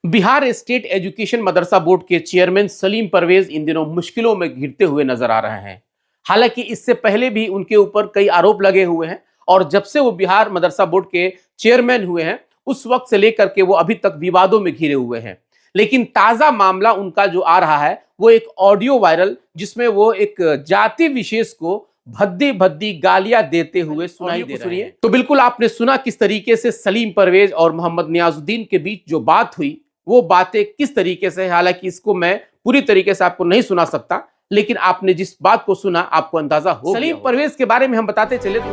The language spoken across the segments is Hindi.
बिहार स्टेट एजुकेशन मदरसा बोर्ड के चेयरमैन सलीम परवेज इन दिनों मुश्किलों में घिरते हुए नजर आ रहे हैं। हालांकि इससे पहले भी उनके ऊपर कई आरोप लगे हुए हैं और जब से वो बिहार मदरसा बोर्ड के चेयरमैन हुए हैं उस वक्त से लेकर के वो अभी तक विवादों में घिरे हुए हैं। लेकिन ताजा मामला उनका जो आ रहा है वो एक ऑडियो वायरल, जिसमें वो एक जाति विशेष को भद्दी भद्दी गालियां देते हुए सुनाई दे रहे हैं। तो बिल्कुल आपने सुना किस तरीके से सलीम परवेज और मोहम्मद नियाजुद्दीन के बीच जो बात हुई वो बातें किस तरीके से। हालांकि इसको मैं पूरी तरीके से आपको नहीं सुना सकता, लेकिन आपने जिस बात को सुना आपको अंदाजा हो। सलीम परवेज के बारे में हम बताते चले तो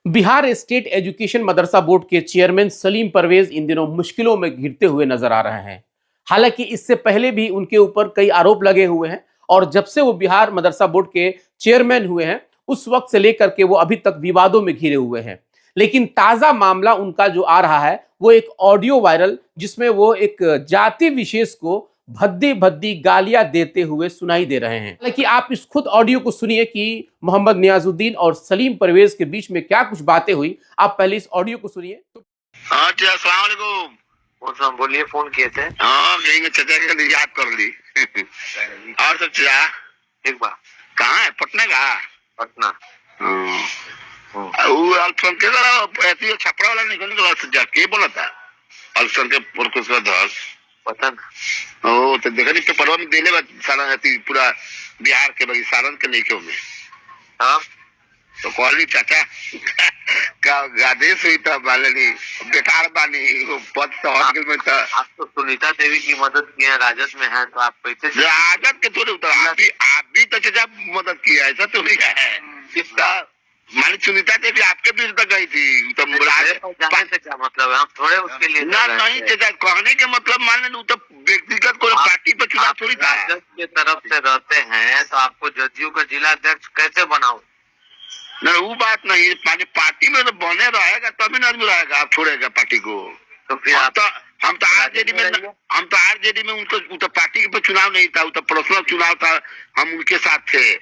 बिहार स्टेट एजुकेशन मदरसा बोर्ड के चेयरमैन सलीम परवेज इन दिनों मुश्किलों में घिरते हुए नजर आ रहे हैं। हालांकि इससे पहले भी उनके ऊपर कई आरोप लगे हुए हैं और जब से वो बिहार मदरसा बोर्ड के चेयरमैन हुए हैं उस वक्त से लेकर के वो अभी तक विवादों में घिरे हुए हैं। लेकिन ताजा मामला उनका जो आ रहा है वो एक ऑडियो वायरल, जिसमें वो एक जाति विशेष को भद्दी भद्दी गालियां देते हुए सुनाई दे रहे हैं। हालांकि आप इस खुद ऑडियो को सुनिए कि मोहम्मद नियाजुद्दीन और सलीम परवेज के बीच में क्या कुछ बातें हुई। आप पहले इस ऑडियो को सुनिए। अस्सलाम वालेकुम। बोलिए, फोन किए थे। हाँ, यही चचा के याद कर ली। और सब चचा ठीक बा। कहाँ है? पटना का? पटना। वो अल्पसंख्यक के ऐसी छपरा वाला निकलने के बाद जाके बोला था अल्पसंख्यक पर कुछ का दस पता ना। ओ तो देखा नहीं पेपरवा में देले सारा ऐसी पूरा बिहार के बगी सारण के नहीं में। हाँ तो कॉली चाचा का आदेश हुई था बालनी बेकार बानी वो पद तो हॉस्पिटल में था। आप तो सुनीता देवी की मदद किए हैं, राजद में है, तो आप कैसे? राजद के थोड़े उतर आप भी तो चाचा मदद किया, ऐसा तो नहीं है। किसका? मानी सुनीता देवी आपके बीच तक गई थी तो जाने से क्या मतलब है? हम थोड़े उसके लिए ना नहीं चाचा, कहने के मतलब मान लो तो व्यक्तिगत कोई पार्टी पे चुनाव थोड़ी था। राजद की तरफ से रहते हैं तो आपको जदयू का जिला अध्यक्ष कैसे बनाओ? नहीं वो बात नहीं, मानी पार्टी में तो बने रहेगा तभी ना आदमी रहेगा, आप छोड़ेगा पार्टी को। तो फिर हम तो आरजेडी में उनको तो पार्टी के चुनाव नहीं था, वो तो पर्सनल चुनाव था, हम उनके साथ थे।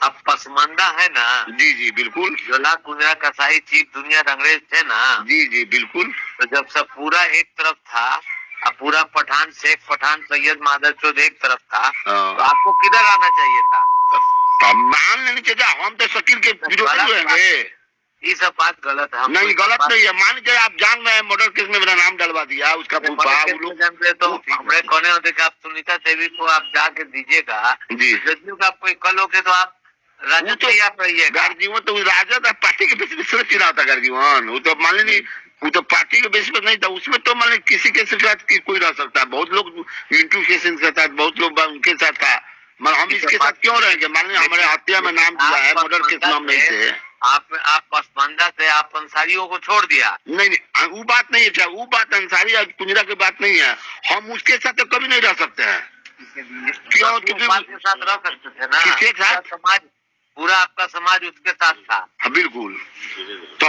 अब पसमानदा है ना? जी जी बिल्कुल। जोला कुंजरा कसाई चीफ दुनिया अंग्रेज थे ना? जी जी बिल्कुल। तो जब सब पूरा एक तरफ था, अब पूरा पठान शेख पठान सैयद मादरचोद एक तरफ था, तो आपको किधर आना चाहिए था? मान लेनी चाहिए, हम तो शकील के विरोधी रहेंगे। ये सब बात गलत है। नहीं गलत नहीं है, मान लीजिए आप जान रहे हैं मर्डर केस में मेरा नाम डलवा दिया उसका तो हमारे कहने होते कि आप सुनीता देवी को आप जाके दीजिएगा जी, जदयू का कोई कल हो के तो आप राजद तो तैयार रहिए। गार्जीवन तो राजद पार्टी के बेसिस पे चुनाव था गार्जीवन, वो तो मान लीजिए वो तो पार्टी के बेसिस पे नहीं था, उसमें तो मान लीजिए किसी के साथ कोई रह सकता है। बहुत लोग मिंटू शेषन के साथ, बहुत लोग उनके साथ था, हम इसके साथ क्यों रहेंगे? मान लीजिए हमारे हत्या में नाम दिया है, मर्डर के नाम नहीं थे। आप पसमानदा से आप अंसारियों को छोड़ दिया। नहीं वो बात नहीं है, वो बात अंसारी और कुंजरा की बात नहीं है, हम उसके साथ तो कभी नहीं रह सकते हैं। क्यों? क्योंकि के साथ रह सकते थे ना, किसके साथ? समाज, पूरा आपका समाज उसके साथ था। हाँ बिल्कुल। तो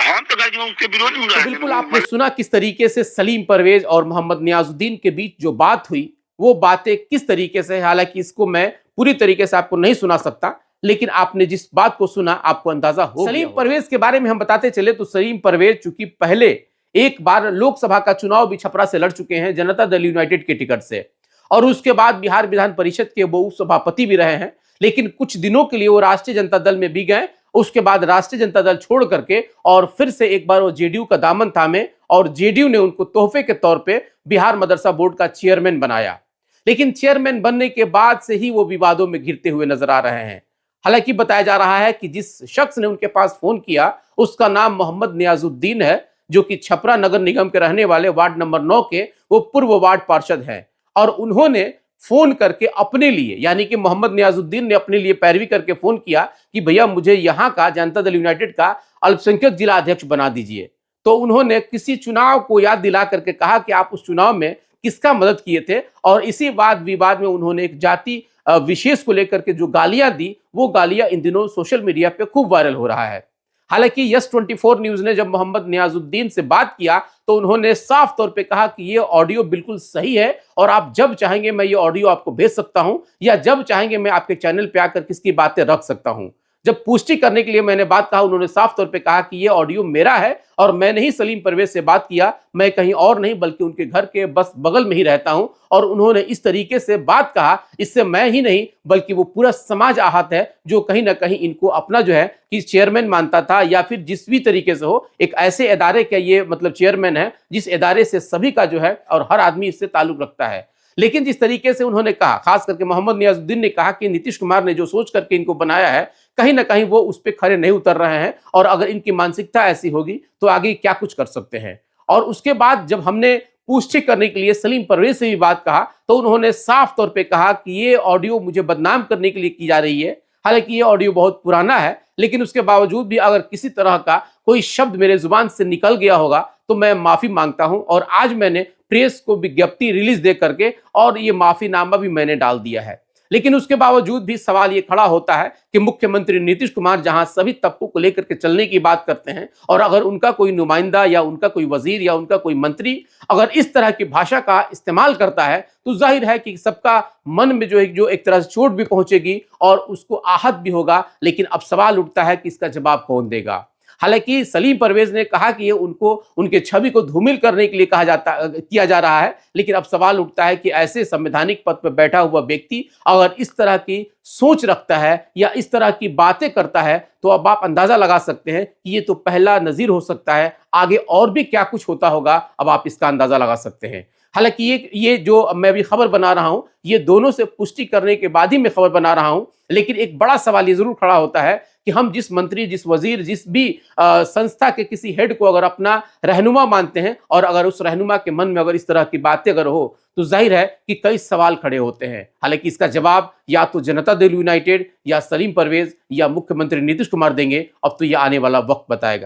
हम तो गार्जीवन उसके विरोध में रहे। बिल्कुल आपने सुना किस तरीके से सलीम परवेज और मोहम्मद नियाजुद्दीन के बीच जो बात हुई वो बातें किस तरीके से। हालांकि इसको मैं पूरी तरीके से आपको नहीं सुना सकता, लेकिन आपने जिस बात को सुना आपको अंदाजा हो। सलीम परवेज के बारे में हम बताते चले तो सलीम परवेज चूंकि पहले एक बार लोकसभा का चुनाव भी छपरा से लड़ चुके हैं जनता दल यूनाइटेड के टिकट से, और उसके बाद बिहार विधान परिषद के वो सभापति भी रहे हैं। लेकिन कुछ दिनों के लिए वो राष्ट्रीय जनता दल में भी गए, उसके बाद राष्ट्रीय जनता दल छोड़ करके और फिर से एक बार वो जेडीयू का दामन थामे और जेडीयू ने उनको तोहफे के तौर पे बिहार मदरसा बोर्ड का चेयरमैन बनाया। लेकिन चेयरमैन बनने के बाद से ही वो विवादों में घिरते हुए नजर आ रहे हैं। हालांकि बताया जा रहा है कि जिस शख्स ने उनके पास फोन किया उसका नाम मोहम्मद नियाजुद्दीन है, जो कि छपरा नगर निगम के रहने वाले वार्ड नंबर 9 के वो पूर्व वार्ड पार्षद हैं। और उन्होंने फोन करके अपने लिए, यानी कि मोहम्मद नियाजुद्दीन ने अपने लिए पैरवी करके फोन किया कि भैया मुझे यहाँ का जनता दल यूनाइटेड का अल्पसंख्यक जिला अध्यक्ष बना दीजिए। तो उन्होंने किसी चुनाव को याद दिला करके कहा कि आप उस चुनाव में किसका मदद किए थे, और इसी वाद विवाद में उन्होंने एक जाति विशेष को लेकर के जो गालियां दी वो गालियां इन दिनों सोशल मीडिया पे खूब वायरल हो रहा है। हालांकि यस 24 न्यूज ने जब मोहम्मद नियाजुद्दीन से बात किया तो उन्होंने साफ तौर पे कहा कि ये ऑडियो बिल्कुल सही है और आप जब चाहेंगे मैं ये ऑडियो आपको भेज सकता हूं, या जब चाहेंगे मैं आपके चैनल पे आकर किसकी बातें रख सकता हूं। जब पुष्टि करने के लिए मैंने बात कहा, उन्होंने साफ तौर पे कहा कि ये ऑडियो मेरा है और मैंने ही सलीम परवेज से बात किया, मैं कहीं और नहीं बल्कि उनके घर के बस बगल में ही रहता हूं। और उन्होंने इस तरीके से बात कहा, इससे मैं ही नहीं बल्कि वो पूरा समाज आहत है, जो कहीं ना कहीं इनको अपना जो है कि चेयरमैन मानता था, या फिर जिस भी तरीके से हो, एक ऐसे इदारे का ये मतलब चेयरमैन है जिस इदारे से सभी का जो है और हर आदमी इससे ताल्लुक रखता है। लेकिन जिस तरीके से उन्होंने कहा, खास करके मोहम्मद नियाजुद्दीन ने कहा कि नीतीश कुमार ने जो सोच करके इनको बनाया है, कहीं ना कहीं वो उस पर खड़े नहीं उतर रहे हैं, और अगर इनकी मानसिकता ऐसी होगी तो आगे क्या कुछ कर सकते हैं। और उसके बाद जब हमने पुष्टि करने के लिए सलीम परवेज से भी बात कहा, तो उन्होंने साफ तौर पे कहा कि ये ऑडियो मुझे बदनाम करने के लिए की जा रही है। हालांकि ये ऑडियो बहुत पुराना है, लेकिन उसके बावजूद भी अगर किसी तरह का कोई शब्द मेरे जुबान से निकल गया होगा तो मैं माफी मांगता हूं। और आज मैंने प्रेस को विज्ञप्ति रिलीज दे करके और ये माफीनामा भी मैंने डाल दिया है। लेकिन उसके बावजूद भी सवाल ये खड़ा होता है कि मुख्यमंत्री नीतीश कुमार जहां सभी तबकों को लेकर के चलने की बात करते हैं, और अगर उनका कोई नुमाइंदा या उनका कोई वजीर या उनका कोई मंत्री अगर इस तरह की भाषा का इस्तेमाल करता है, तो जाहिर है कि सबका मन में जो एक तरह से चोट भी पहुंचेगी और उसको आहत भी होगा। लेकिन अब सवाल उठता है कि इसका जवाब कौन देगा। हालांकि सलीम परवेज ने कहा कि ये उनको उनके छवि को धूमिल करने के लिए किया जा रहा है, लेकिन अब सवाल उठता है कि ऐसे संवैधानिक पद पर बैठा हुआ व्यक्ति अगर इस तरह की सोच रखता है या इस तरह की बातें करता है, तो अब आप अंदाजा लगा सकते हैं कि ये तो पहला नजीर हो सकता है। आगे और भी क्या कुछ होता होगा, अब आप इसका अंदाजा लगा सकते हैं। हालांकि ये जो मैं अभी खबर बना रहा हूं, ये दोनों से पुष्टि करने के बाद ही मैं खबर बना रहा हूं। लेकिन एक बड़ा सवाल ये जरूर खड़ा होता है कि हम जिस मंत्री, जिस वजीर, जिस भी संस्था के किसी हेड को अगर अपना रहनुमा मानते हैं, और अगर उस रहनुमा के मन में अगर इस तरह की बातें अगर हो, तो जाहिर है कि कई सवाल खड़े होते हैं। हालांकि इसका जवाब या तो जनता दल यूनाइटेड या सलीम परवेज या मुख्यमंत्री नीतीश कुमार देंगे। अब तो यह आने वाला वक्त बताएगा।